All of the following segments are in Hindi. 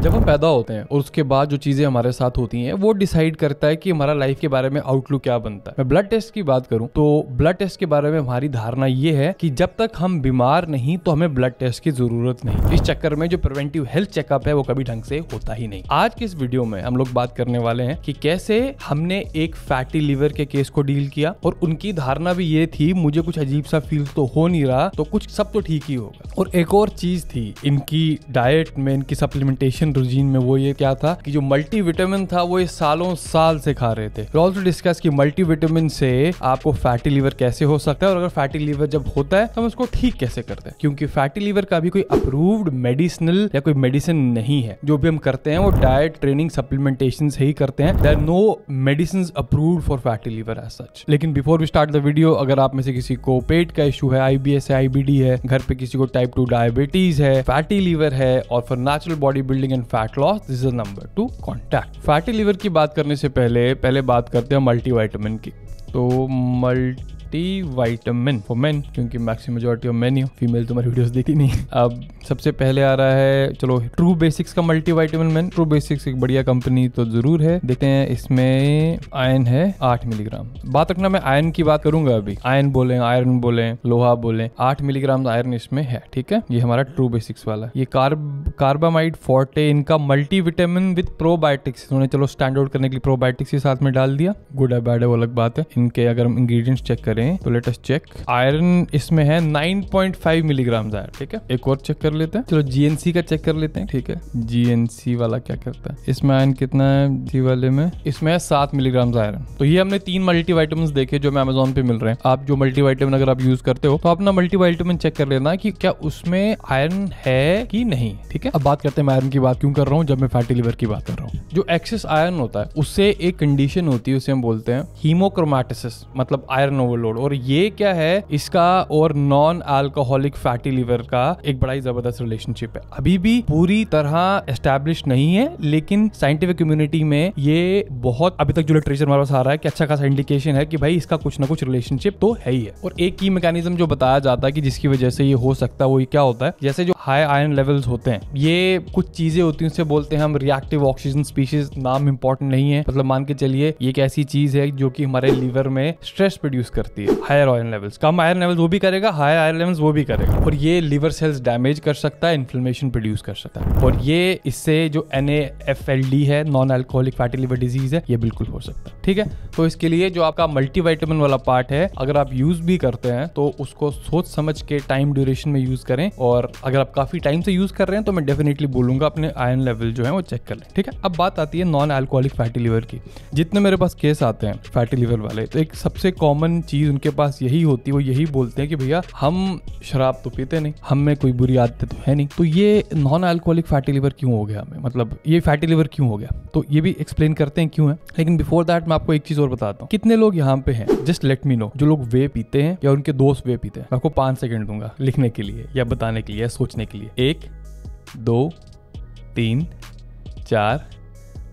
जब हम पैदा होते हैं और उसके बाद जो चीजें हमारे साथ होती हैं वो डिसाइड करता है कि हमारा लाइफ के बारे में आउटलुक क्या बनता है। मैं ब्लड टेस्ट की बात करूं तो ब्लड टेस्ट के बारे में हमारी धारणा ये है कि जब तक हम बीमार नहीं तो हमें ब्लड टेस्ट की जरूरत नहीं। इस चक्कर में जो प्रिवेंटिव हेल्थ चेकअप है वो कभी ढंग से होता ही नहीं। आज की इस वीडियो में हम लोग बात करने वाले हैं कि कैसे हमने एक फैटी लीवर के केस को डील किया और उनकी धारणा भी ये थी मुझे कुछ अजीब सा फील तो हो नहीं रहा तो कुछ सब तो ठीक ही होगा। और एक और चीज थी इनकी डाइट में, इनकी सप्लीमेंटेशन रूटीन में, वो ये क्या था कि जो मल्टीविटामिन था वो ये सालों साल से खा रहे थे। वी ऑल्सो डिस्कस कि मल्टीविटामिन से आपको फैटी लीवर कैसे हो सकता है और अगर फैटी लीवर जब होता है तो हम उसको ठीक कैसे करते हैं, क्योंकि फैटी लीवर का भी कोई अप्रूव्ड मेडिसिनल या कोई मेडिसिन नहीं है। जो भी हम करते हैं वो डाइट, ट्रेनिंग, सप्लीमेंटेशन से ही करते हैं। There are no medicine approved for fatty liver as such. लेकिन before we start the video, अगर आप में से किसी को पेट का इशू है, IBS है, IBD है, घर पे किसी को टाइप 2 डायबिटीज है, फैटी लीवर है और for natural body building and fat loss, this is number to contact. Fatty liver की बात करने से पहले बात करते हैं मल्टीविटामिन की। तो मल्टीविटामिन फॉर मेन, क्योंकि मैक्सिमम मेजॉरिटी ऑफ मेन ही हो, फीमेल तुम्हारी वीडियोस देखी नहीं। अब सबसे पहले आ रहा है चलो ट्रू बेसिक्स का मल्टीविटामिन मेन। ट्रू बेसिक्स एक बढ़िया कंपनी तो जरूर है। देखते हैं, इसमें आयरन है 8 मिलीग्राम। बात रखना मैं आयरन की बात करूंगा अभी। आयरन बोले, आयरन बोले, लोहा बोले, 8 मिलीग्राम आयरन इसमें है। ठीक है, ये हमारा ट्रू बेसिक्स वाला। ये कार्बामाइड फोर्टे इनका मल्टीविटामिन विद प्रोबायोटिक्स, उन्होंने चलो स्टैंड आउट करने के लिए प्रोबायोटिक्स के साथ में डाल दिया। गुड है बैड है वो अलग बात है। इनके अगर हम इंग्रेडिएंट्स चेक करें तो लेट अस चेक। आयरन इसमें है 9.5 मिलीग्राम आयरन। ठीक है, एक और चेक कर लेते हैं। चलो GNC का चेक कर लेते हैं। ठीक है, GNC वाला क्या करता है, इसमें आयरन कितना है जी वाले में, इसमें है 7 मिलीग्राम आयरन। तो ये हमने 3 मल्टीविटामिन देखे जो अमेज़न पे मिल रहे हैं। आप जो मल्टीविटामिन अगर आप यूज करते हो तो अपना मल्टीविटामिन चेक कर लेना कि क्या उसमें आयरन है कि नहीं। ठीक है, अब बात करते हैं मैं आयरन की बात क्यों कर रहा हूँ जब मैं फैटी लिवर की बात कर रहा हूँ। जो एक्सेस आयरन होता है उससे एक कंडीशन होती है, उसे हम बोलते हैं हीमोक्रोमैटोसिस, मतलब आयरन ओवरलोड। और ये क्या है, इसका और नॉन अल्कोहलिक फैटी लिवर का एक बड़ा ही जबरदस्त रिलेशनशिप है। अभी भी पूरी तरह एस्टैब्लिश नहीं है, लेकिन साइंटिफिक कम्युनिटी में ये बहुत अभी तक जो लिटरेचर हमारे पास आ रहा है कि अच्छा खासा इंडिकेशन है कि भाई इसका कुछ ना कुछ रिलेशनशिप तो है ही है। और एक की मैकेनिज्म जो बताया जाता है कि जिसकी वजह से ये हो सकता है वो क्या होता है, जैसे जो हाई आयरन लेवल्स होते हैं, ये कुछ चीजें होती हैं, उसे बोलते हैं हम रिएक्टिव ऑक्सीजन स्पीशीज। नाम इंपॉर्टेंट नहीं है, मतलब मान के चलिए ये एक ऐसी चीज है जो कि हमारे लीवर में स्ट्रेस प्रोड्यूस करती है। हायर आयरन लेवल्स, कम आयरन लेवल्स वो भी करेगा, हायर आयरन लेवल्स वो भी करेगा, और ये लीवर सेल्स डैमेज कर सकता है, इन्फ्लेमेशन प्रोड्यूस कर सकता है। और ये इससे जो NAFLD है, non alcoholic fatty liver disease है, ये बिल्कुल हो सकता है। ठीक है, तो इसके लिए जो आपका मल्टीविटामिन वाला पार्ट है, अगर आप यूज भी करते हैं तो उसको सोच समझ के टाइम ड्यूरेशन में यूज करें। और अगर आप काफी टाइम से यूज कर रहे हैं तो मैं डेफिनेटली बोलूंगा अपने आयरन लेवल जो है वो चेक कर लें। ठीक है, अब बात आती है नॉन अल्कोहलिक फैटी लिवर की। जितने मेरे पास केस आते हैं फैटी लिवर वाले, तो एक सबसे कॉमन चीज उनके पास यही होती है, वो यही बोलते हैं कि भैया हम शराब तो पीते नहीं, हम में कोई बुरी आदतें तो है नहीं, तो ये नॉन अल्कोहलिक फैटी लिवर क्यों हो गया हमें, मतलब ये फैटी लिवर क्यों हो गया। तो ये भी एक्सप्लेन करते हैं क्यों है। लेकिन बिफोर दैट मैं आपको एक चीज और बताता हूँ। कितने लोग यहाँ पे हैं, जस्ट लेट मी नो, जो लोग वे पीते हैं या उनके दोस्त वे पीते हैं। मैं आपको 5 सेकंड दूंगा लिखने के लिए या बताने के लिए या सोचने के लिए। 1 2 3 4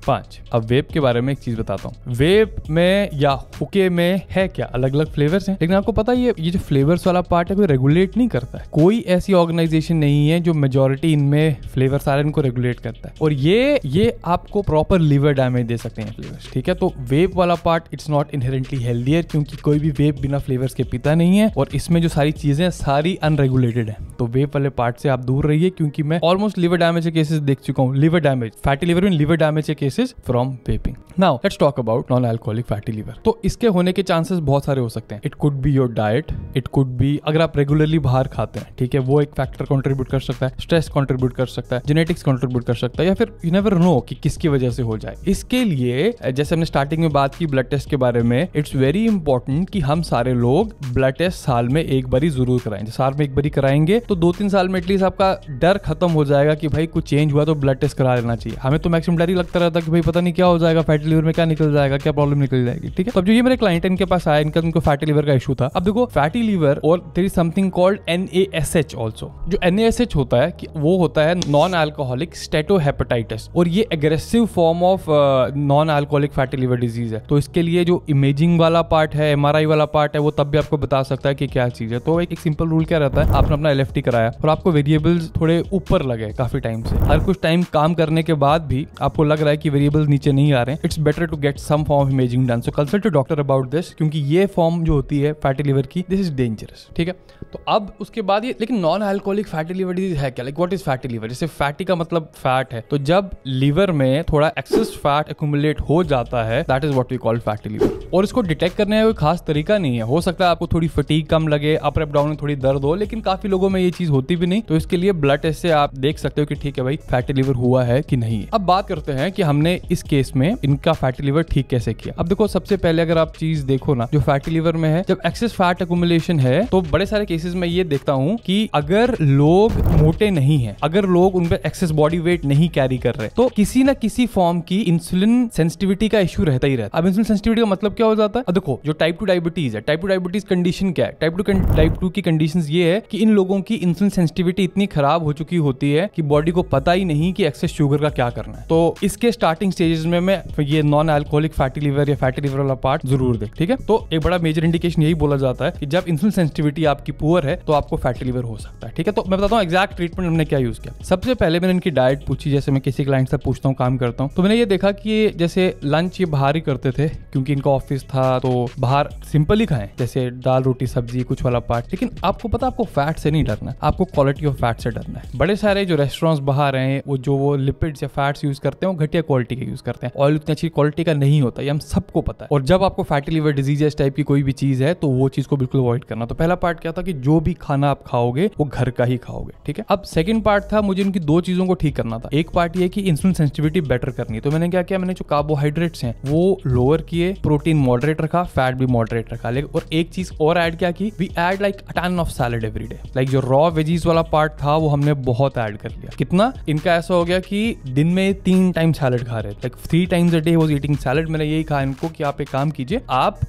5। अब वेप के बारे में एक चीज बताता हूँ। वेप में या हुक्के में है क्या, अलग अलग फ्लेवर्स हैं, लेकिन आपको पता है ये जो फ्लेवर्स वाला पार्ट है कोई रेगुलेट नहीं करता है। कोई ऐसी ऑर्गेनाइजेशन नहीं है जो मेजॉरिटी इनमें फ्लेवर्स आ रहे हैं इनको रेगुलेट करता है। और ये आपको प्रॉपर लिवर डैमेज दे सकते हैं फ्लेवर्स। ठीक है, तो वेप वाला part it's not inherently healthier, क्योंकि कोई भी वेप बिना फ्लेवर्स के पीता नहीं है और इसमें जो सारी चीजें सारी अनरेगुलेटेड है। तो वेप वाले पार्ट से आप दूर रहिए, क्योंकि मैं ऑलमोस्ट लिवर डैमेज के केसेस देख चुका हूँ। लिवर डैमेज, फैटी लिवर में लिवर डैमेज के cases from vaping. Now let's talk about non alcoholic fatty liver. तो इसके होने के चांसेस बहुत सारे हो सकते हैं। It could be your diet, it could be अगर आप रेगुलरली बाहर खाते हैं, ठीक है, वो एक फैक्टर कंट्रीब्यूट कर सकता है, स्ट्रेस कंट्रीब्यूट कर सकता है, जेनेटिक्स कंट्रीब्यूट कर सकता है, या फिर यू नेवर नो कि किसकी वजह से हो जाए। इसके लिए जैसे हमने स्टार्टिंग में बात की ब्लड टेस्ट के बारे में, इट्स वेरी इंपॉर्टेंट कि हम सारे लोग ब्लड टेस्ट साल में एक बारी जरूर कराएं। साल में एक बारी कराएंगे तो 2-3 साल में एटलीस्ट आपका डर खत्म हो जाएगा कि भाई कुछ चेंज हुआ तो ब्लड टेस्ट करा लेना चाहिए। हमें तो मैक्सिमम डर ही लगता रहता था कि भाई पता नहीं क्या हो जाएगा, फैटी लिवर में क्या निकल जाएगा, क्या प्रॉब्लम निकल जाएगी, ठीक है। तो अब जो ये मेरे क्लाइंट इनके पास आया, इनको फैटी लिवर का इशू था। अब देखो फैटी लिवर और there is something called NaSH also. जो NaSH होता है कि वो होता है नॉन अल्कोहलिक स्टेटोहेपेटाइटिस, और ये aggressive form of non alcoholic fatty liver disease है। तो इसके लिए जो इमेजिंग वाला पार्ट है, MRI वाला पार्ट है, वो तब भी आपको बता सकता है कि क्या चीज है। तो एक सिंपल रूल क्या रहता है, आपने अपना LFT कराया और आपको वेरिएबल्स थोड़े ऊपर लगे काफी टाइम से, हर कुछ टाइम काम करने के बाद भी आपको लग रहा है कि वेरिएबल्स नीचे नहीं आ रहे हैं, it's better to get some form of imaging done. So consult a doctor about this, क्योंकि ये फॉर्म जो होती है फैटी लिवर की, दिस इज डेंजरस, ठीक है। तो अब उसके बाद ये, लेकिन non alcoholic fatty liver disease है क्या, like what is fatty liver? जैसे फैटी का मतलब फैट है, तो जब लिवर में थोड़ा एक्सेस फैट एक्यूमुलेट हो जाता है, that is what we call fatty liver. और इसको डिटेक्ट करने का कोई खास तरीका नहीं है। हो सकता है आपको थोड़ी फटीग कम लगे, अपर एब्डोमेन में थोड़ी दर्द हो, लेकिन काफी लोगों में ये चीज होती भी नहीं। तो इसके लिए ब्लड टेस्ट से आप देख सकते हो कि ठीक है भाई फैटी लिवर हुआ है कि नहीं। अब बात करते हैं कि हमने इस केस में इनका फैटी लिवर ठीक कैसे किया। अब देखो सबसे पहले अगर आप चीज देखो ना, जो फैटी लिवर में है, जब एक्सेस फैट एक्यूमुलेशन है, तो बड़े सारे केसेस में ये देखता हूं कि अगर लोग मोटे नहीं है, अगर लोग उन पे एक्सेस बॉडी वेट नहीं कैरी कर रहे, तो किसी ना किसी फॉर्म की इंसुलिन सेंसिटिविटी का इशू रहता ही रहता है। अब इंसुलिन सेंसिटिविटी का मतलब क्या हो जाता है? अब देखो जो टाइप 2 डायबिटीज है, टाइप 2 डायबिटीज कंडीशन क्या है? टाइप 2 की कंडीशंस ये है कि इन लोगों की इंसुलिन सेंसिटिविटी इतनी खराब हो चुकी होती है कि बॉडी को पता ही नहीं कि एक्सेस शुगर का क्या करना है। तो इसके स्टार्टिंग स्टेजेस में मैं ये नॉन अल्कोहलिक फैटी लिवर या फैटी लिवर वाला पार्ट जरूर देख, ठीक है। तो एक बड़ा मेजर इंडिकेशन यही बोला जाता है कि जब इंसुलिन सेंसिटिविटी आपकी पुअर है तो आपको फैटी लिवर हो सकता है, ठीक है। तो मैं बताता हूँ एग्जैक्ट ट्रीटमेंट हमने क्या यूज किया। सबसे पहले मैंने इनकी डाइट पूछी, जैसे मैं किसी क्लाइंट से पूछता हूँ, काम करता हूँ, तो मैंने ये देखा कि ये जैसे लंच ये बाहर ही करते थे, क्योंकि इनका ऑफिस था, तो बाहर सिंपल ही खाएं, जैसे दाल रोटी सब्जी कुछ वाला पार्ट। लेकिन आपको पता, आपको फैट से नहीं डरना, आपको क्वालिटी ऑफ फैट से डरना है। बड़े सारे जो रेस्टोरेंट्स बाहर हैं, वो लिपिड्स या फैट्स यूज करते हैं, वो घटिया क्वालिटी के यूज करते हैं। ऑयल उतनी अच्छी क्वालिटी का नहीं होता, ये हम सबको पता है। और जब आपको फैटी लिवर डिजीज इस टाइप की कोई भी चीज है, तो वो चीज को बिल्कुल अवॉइड करना। तो पहला पार्ट क्या था कि जो भी खाना आप खाओगे वो घर का ही खाओगे, ठीक है। अब सेकंड पार्ट था, मुझे इनकी दो चीजों को ठीक करना था। एक पार्ट ये कि इंसुलिन सेंसिटिविटी बेटर करनी, तो मैंने क्या किया, मैंने जो कार्बोहाइड्रेट्स हैं वो लोअर किए, प्रोटीन मॉडरेट रखा, फैट भी मॉडरेट रखा। लेकिन और एक चीज और ऐड क्या की, we add like a ton of salad every day. Like जो रॉ वेजीज वाला पार्ट था वो हमने बहुत ऐड कर लिया। कितना? इनका ऐसा हो गया कि दिन में 3 टाइम सैलेड खा रहे थे, like 3 times a day was eating salad. मैंने यही कहा इनको कि आप एक काम कीजिए, आप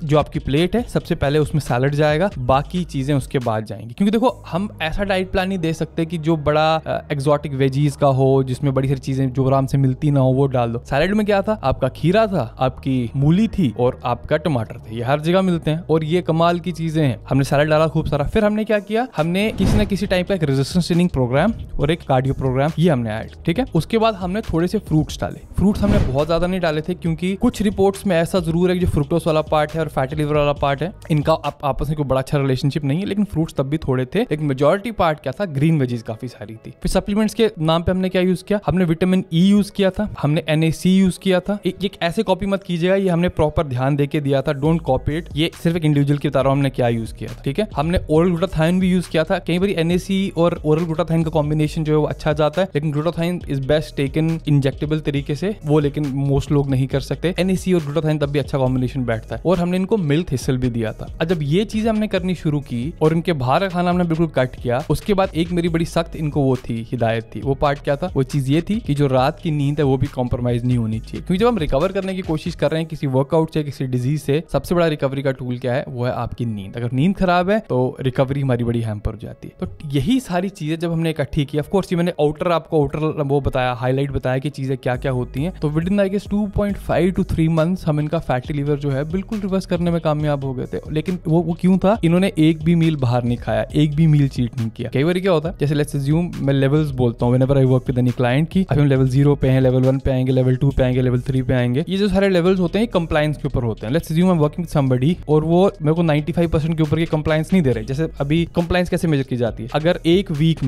जो आपकी प्लेट है सबसे पहले उसमें सैलेड जाएगा, बाकी चीजें उसके बाद जाएंगी। क्योंकि देखो हम ऐसा डाइट प्लान नहीं दे सकते कि जो बड़ा एक्सोटिक वेजीज का हो, जिसमें बड़ी सारी चीजें जो आराम से मिलती ना हो वो डाल दो। सैलेड में क्या था, आपका खीरा था, आपकी मूली थी और आपका टमाटर थे। ये हर जगह मिलते हैं और ये कमाल की चीजें हैं। हमने सैलेड डाला खूब सारा। फिर हमने क्या किया, हमने किसी ना किसी टाइप का एक रेजिस्टेंस ट्रेनिंग प्रोग्राम और एक कार्डियो प्रोग्राम ये हमने ऐड, ठीक है। उसके बाद हमने थोड़े से फ्रूट्स डाले। फ्रूट्स हमने बहुत ज्यादा नहीं डाले थे, क्योंकि कुछ रिपोर्ट्स में ऐसा जरूर है कि जो फ्रुक्टोस वाला पार्ट है और फैटी लिवर वाला पार्ट है, इनका आपस में कोई बड़ा अच्छा रिलेशनशिप नहीं है। लेकिन फ्रूट्स तब भी थोड़े थे। लेकिन मेजॉरिटी पार्ट क्या था, ग्रीन वेजीज काफी सारी थी। फिर सप्लीमेंट्स के नाम पे हमने क्या यूज किया, हमने विटामिन ई यूज किया था, हमने NAC यूज किया था। एक ऐसे कॉपी मत कीजिएगा, ये हमने प्रॉपर ध्यान देके दिया था, डोंट कॉपी इट। ये सिर्फ एक इंडिविजुअल की बता रहा हूं हमने क्या यूज किया था, ठीक है। हमने ओरल ग्लूटाथाइन भी यूज किया था। कई बार NAC और ओरल ग्लूटाथाइन का कॉम्बिनेशन जो है वो अच्छा जाता है, लेकिन glutathione is best taken injectable तरीके से, वो लेकिन मोस्ट लोग नहीं कर सकते। NAC और ग्लूटाथाइन तब भी अच्छा कॉम्बिनेशन बैठता है। और हमने इनको मिल्क थिसल भी दिया था। जब ये चीजें हमने करनी शुरू की और इनके बाहर का खाना हमने बिल्कुल कट किया, उसके बाद एक मेरी बड़ी सख्त इनको वो थी हिदायत थी। वो पार्ट क्या था, वो चीज ये थी कि जो रात की नींद है वो भी कॉम्प्रोमाइज नहीं होनी चाहिए। क्योंकि जब हम रिकवर करने की कोशिश कर रहे हैं किसी वर्कआउट से, किसी डिजीज से, सबसे बड़ा रिकवरी का टूल क्या है, वो है आपकी नींद। अगर नींद खराब है तो रिकवरी हमारी बड़ी हैम्पर हो जाती है। तो यही सारी चीजें जब हमने इकट्ठी की, ऑफ कोर्स ये मैंने आपको आउटर वो बताया, हाईलाइट बताया कि चीजें क्या क्या होती हैं। तो within I guess 2.5 to 3 months हम इनका फैटी लिवर जो है बिल्कुल रिवर्स करने में कामयाब हो गए थे। लेकिन वो क्यों था, इन्होंने एक भी मील बाहर नहीं खाया, एक भी मील चीट नहीं किया। कई बार क्या होता है, जैसे लेट्स अज्यूम मैं लेवल्स बोलता हूँ whenever I work with any client की, अभी हम लेवल 0 पे हैं, लेवल 1 पे आएंगे, लेवल 2 पे आएंगे, लेवल 3 पे आएंगे। ये जो सारे लेवल्स होते हैं कंप्लायंस के ऊपर होते हैं। Let's assume I am working with somebody और वो मेरे को 95% के ऊपर की कंप्लायंस नहीं दे रहे। जैसे अभी कंप्लायंस कैसे मेजर की जाती है, अगर एक दिन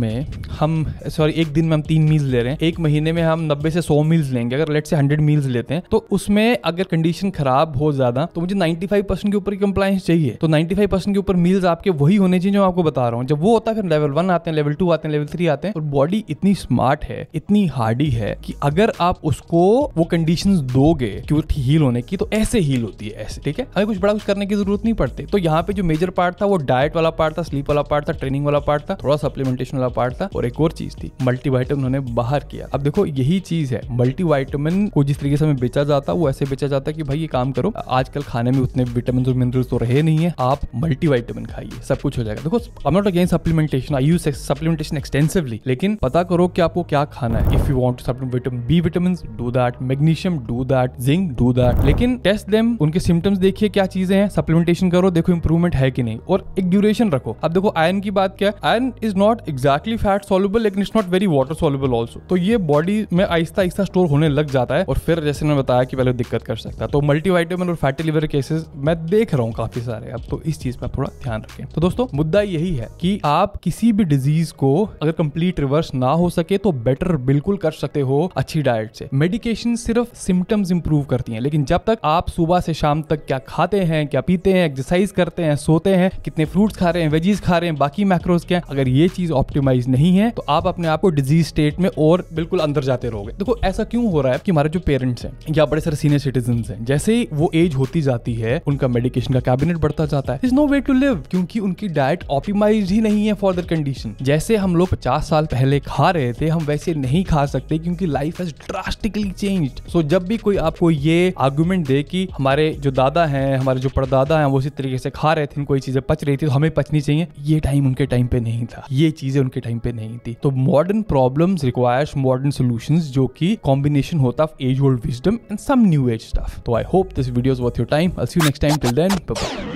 में हम 3 मील्स ले रहे हैं, एक महीने में हम 90 से 100 मील्स लेंगे, अगर लेट्स से 100 मील्स लेते हैं, तो उसमें अगर कंडीशन खराब हो ज्यादा तो मुझे 95% के ऊपर की कंप्लायंस चाहिए। तो 95% के ऊपर मील्स आपके वही होने चाहिए जो आपको बता रहा हूँ। जब वो होता है फिर लेवल 1 आते हैं, लेवल 2 आते हैं, लेवल 3 आते हैं। और बॉडी इतनी स्मार्ट है, इतनी हार्डी है कि अगर आप उसको वो कंडीशंस दोगे कि वो हील होने की, तो ऐसे हील होती है, ऐसे, ठीक है। हमें कुछ बड़ा कुछ करने की जरूरत नहीं पड़ती। तो यहाँ पे जो मेजर पार्ट था वो डाइट वाला पार्ट था, स्लीप वाला पार्ट था, ट्रेनिंग वाला पार्ट था, थोड़ा सप्लीमेंटेशन वाला पार्ट था, और एक और चीज थी मल्टीवाइटमिन उन्होंने बाहर किया। अब देखो यही चीज है, मल्टीविटामिन को जिस तरीके से हमें बेचा जाता है वो ऐसे बेचा जाता है कि भाई ये काम करो, आजकल खाने में उतने विटामिन और मिनरल्स तो रहे नहीं है, आप मल्टीविटामिन खाइए, सब कुछ हो जाएगा। देखो I am not against supplementation, I use supplementation extensively, लेकिन पता करो कि आपको क्या खाना है। If you want to supplement vitamin B vitamin, do that, magnesium do that, zinc do that, लेकिन टेस्ट देम, उनके सिम्टम्स देखिए क्या चीजें हैं, सप्लीमेंटेशन करो, देखो इंप्रूवमेंट है कि नहीं, और एक ड्यूरेशन रखो। अब देखो आयरन की बात क्या है, iron is not exactly fat soluble, लेकिन it's not very water soluble also, तो ये बॉडी में आहिस्ता आहिस्ता स्टोर होने लग जाता है और फिर जैसे मैंने बताया कि पहले दिक्कत कर सकता है। तो मल्टीविटामिन और फैटी लिवर केसेस मैं देख रहा हूँ काफी सारे, अब तो इस चीज पर थोड़ा ध्यान रखें। तो दोस्तों मुद्दा यही है कि आप किसी भी डिजीज को अगर कंप्लीट रिवर्स ना हो सके तो बेटर बिल्कुल कर सकते हो अच्छी डाइट से। मेडिकेशन सिर्फ सिम्टम्स इंप्रूव करती हैं, लेकिन जब तक आप सुबह से शाम तक क्या खाते हैं, क्या पीते हैं, एक्सरसाइज करते हैं, सोते हैं, कितने फ्रूट्स खा रहे हैं, वेजीज खा रहे हैं, बाकी मैक्रोज क्या, अगर ये चीज ऑप्टिमाइज नहीं है तो आप अपने आप को डिजीज स्टेट में और बिल्कुल अंदर जाते रहोगे। देखो ऐसा क्यों हो रहा है कि हमारे जो पेरेंट्स हैं या बड़े सारे सीनियर सिटीजन हैं, जैसे ही वो एज होती जाती है उनका मेडिकेशन का कैबिनेट बढ़ता जाता है। नो वे टू लिव, क्योंकि उनकी डाइट ऑप्टिमाइज ही नहीं है फॉर देयर कंडीशन। जैसे हम लोग 50 साल पहले खा रहे थे हम वैसे नहीं खा सकते, क्योंकि लाइफ हैज ड्रास्टिकली चेंज्ड। सो जब भी कोई आपको ये आर्गुमेंट दे कि हमारे जो दादा हैं, हमारे जो परदादा हैं वो इसी तरीके से खा रहे थे, कोई चीजें पच रही थी तो हमें पचनी चाहिए, ये टाइम उनके टाइम पे नहीं था, ये चीजें उनके टाइम पे नहीं थी। तो modern problems requires modern solutions, जो कि कॉम्बिनेशन होता है as old wisdom and some new age stuff. तो I hope this video is worth your time. I'll see you next time. Till then, bye bye.